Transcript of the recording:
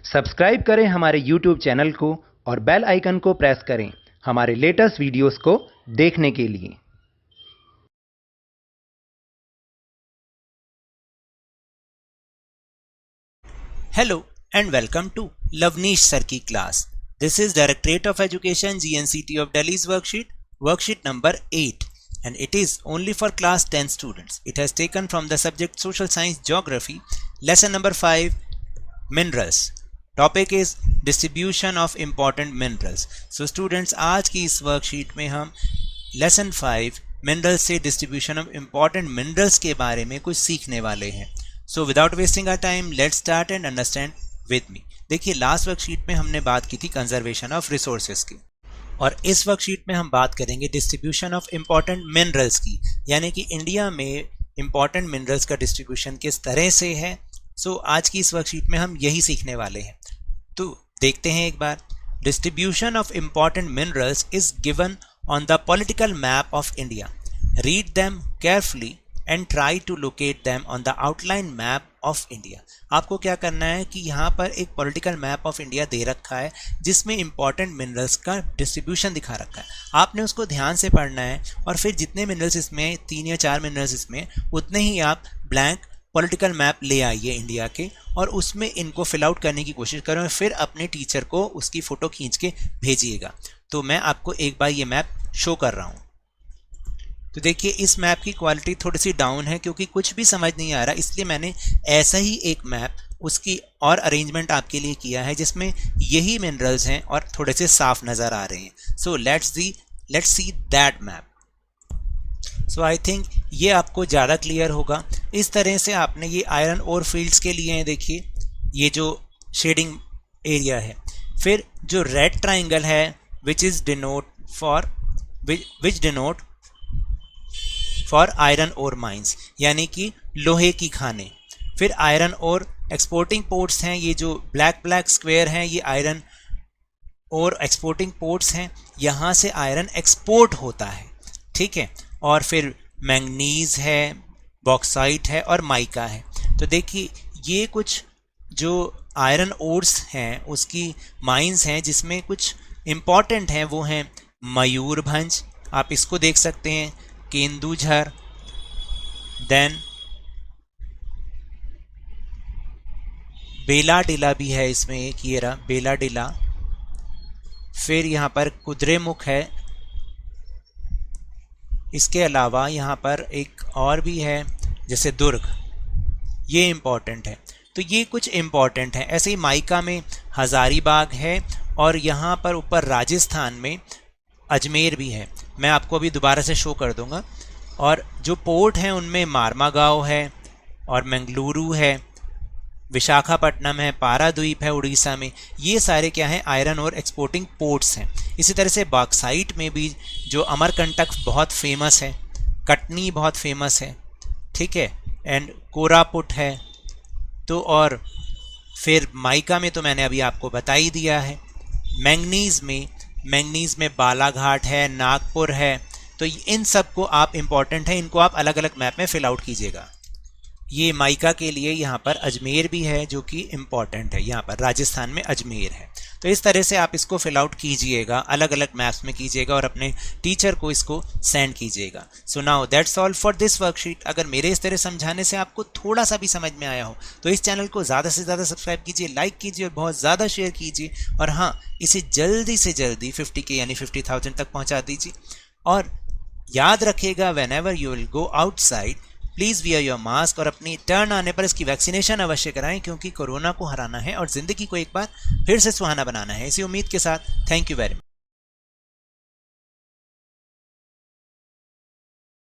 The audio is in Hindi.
सब्सक्राइब करें हमारे YouTube चैनल को और बेल आइकन को प्रेस करें हमारे लेटेस्ट वीडियोस को देखने के लिए। Hello and welcome to Lavneesh Sir की class. This is Directorate of Education GNCT of Delhi's worksheet number 8, and it is only for class 10 students. It has taken from the subject Social Science Geography, lesson number 5, Minerals. Topic is Distribution of Important Minerals. So students, आज की इस worksheet में हम lesson 5 Minerals से Distribution of Important Minerals के बारे में कुछ सीखने वाले हैं. So without wasting our time, let's start and understand with me. देखिए, लास्ट वर्कशीट में हमने बात की थी कंजर्वेशन ऑफ रिसोर्सेज की, और इस वर्कशीट में हम बात करेंगे डिस्ट्रीब्यूशन ऑफ इम्पॉर्टेंट मिनरल्स की, यानी कि इंडिया में इम्पॉर्टेंट मिनरल्स का डिस्ट्रीब्यूशन किस तरह से है. सो आज की इस वर्कशीट में हम यही सीखने वाले हैं. तो देखते हैं एक बार. Distribution of important minerals is given on the political map of India. Read them carefully and try to locate them on the outline map of India. आपको क्या करना है कि यहाँ पर एक पॉलिटिकल मैप ऑफ इंडिया दे रखा है जिसमें इंपॉर्टेंट मिनरल्स का डिस्ट्रीब्यूशन दिखा रखा है. आपने उसको ध्यान से पढ़ना है और फिर जितने मिनरल्स इसमें 3 या 4 मिनरल्स इसमें, उतने ही आप ब्लैंक पॉलिटिकल मैप ले आइए इंडिया के और उसमें इनको फिल आउट करने की कोशिश करें और फिर अपने टीचर को उसकी फ़ोटो खींच के भेजिएगा. तो मैं आपको एक बार ये मैप शो कर रहा हूँ. तो देखिए, इस मैप की क्वालिटी थोड़ी सी डाउन है क्योंकि कुछ भी समझ नहीं आ रहा, इसलिए मैंने ऐसा ही एक मैप उसकी और अरेंजमेंट आपके लिए किया है जिसमें यही मिनरल्स हैं और थोड़े से साफ नज़र आ रहे हैं. So let's see that map. So I think ये आपको ज़्यादा क्लियर होगा. इस तरह से आपने ये आयरन ओर फील्ड्स के लिए हैं. देखिए, ये जो शेडिंग एरिया है, फिर जो रेड ट्राइंगल है which denote for iron ore mines, यानी कि लोहे की खाने. फिर आयरन ओर एक्सपोर्टिंग पोर्ट्स हैं. ये जो ब्लैक स्क्वायर हैं ये आयरन और एक्सपोर्टिंग पोर्ट्स हैं, यहाँ से आयरन एक्सपोर्ट होता है. ठीक है. और फिर मैंगनीज है, बॉक्साइट है और माइका है. तो देखिए, ये कुछ जो आयरन ओर्स हैं उसकी माइंस हैं जिसमें कुछ इम्पॉर्टेंट हैं. वो हैं मयूरभंज, आप इसको देख सकते हैं, केंदुझर, देन बेलाडिला भी है इसमें एक, ये रहा बेलाडिला. फिर यहाँ पर कुद्रेमुख है. इसके अलावा यहाँ पर एक और भी है जैसे दुर्ग, ये इम्पॉर्टेंट है. तो ये कुछ इम्पॉर्टेंट है. ऐसे ही माइका में हज़ारीबाग है और यहाँ पर ऊपर राजस्थान में अजमेर भी है. मैं आपको अभी दोबारा से शो कर दूंगा. और जो पोर्ट हैं उनमें मारमागांव है और मंगलुरु है, विशाखापट्टनम है, पाराद्वीप है उड़ीसा में. ये सारे क्या हैं, आयरन और एक्सपोर्टिंग पोर्ट्स हैं. इसी तरह से बॉक्साइट में भी जो अमरकंटक बहुत फेमस है, कटनी बहुत फेमस है. ठीक है. एंड कोरापुट है. तो और फिर माइका में तो मैंने अभी आपको बता ही दिया है. मैंगनीज में बालाघाट है, नागपुर है. तो इन सब को आप इम्पॉर्टेंट है, इनको आप अलग अलग मैप में फिल आउट कीजिएगा. ये माइका के लिए यहाँ पर अजमेर भी है जो कि इम्पॉर्टेंट है, यहाँ पर राजस्थान में अजमेर है. तो इस तरह से आप इसको फिल आउट कीजिएगा, अलग अलग मैप्स में कीजिएगा और अपने टीचर को इसको सेंड कीजिएगा. So now that's all for this worksheet. अगर मेरे इस तरह समझाने से आपको थोड़ा सा भी समझ में आया हो तो इस चैनल को ज़्यादा से ज़्यादा सब्सक्राइब कीजिए, लाइक कीजिए और बहुत ज़्यादा शेयर कीजिए. और हाँ, इसे जल्दी से जल्दी 50K यानी 50,000 तक पहुँचा दीजिए. और याद रखिएगा, when ever you will go outside please wear your mask, और अपनी टर्न आने पर इसकी वैक्सीनेशन अवश्य कराएं क्योंकि कोरोना को हराना है और ज़िंदगी को एक बार फिर से सुहाना बनाना है. इसी उम्मीद के साथ थैंक यू वेरी मच.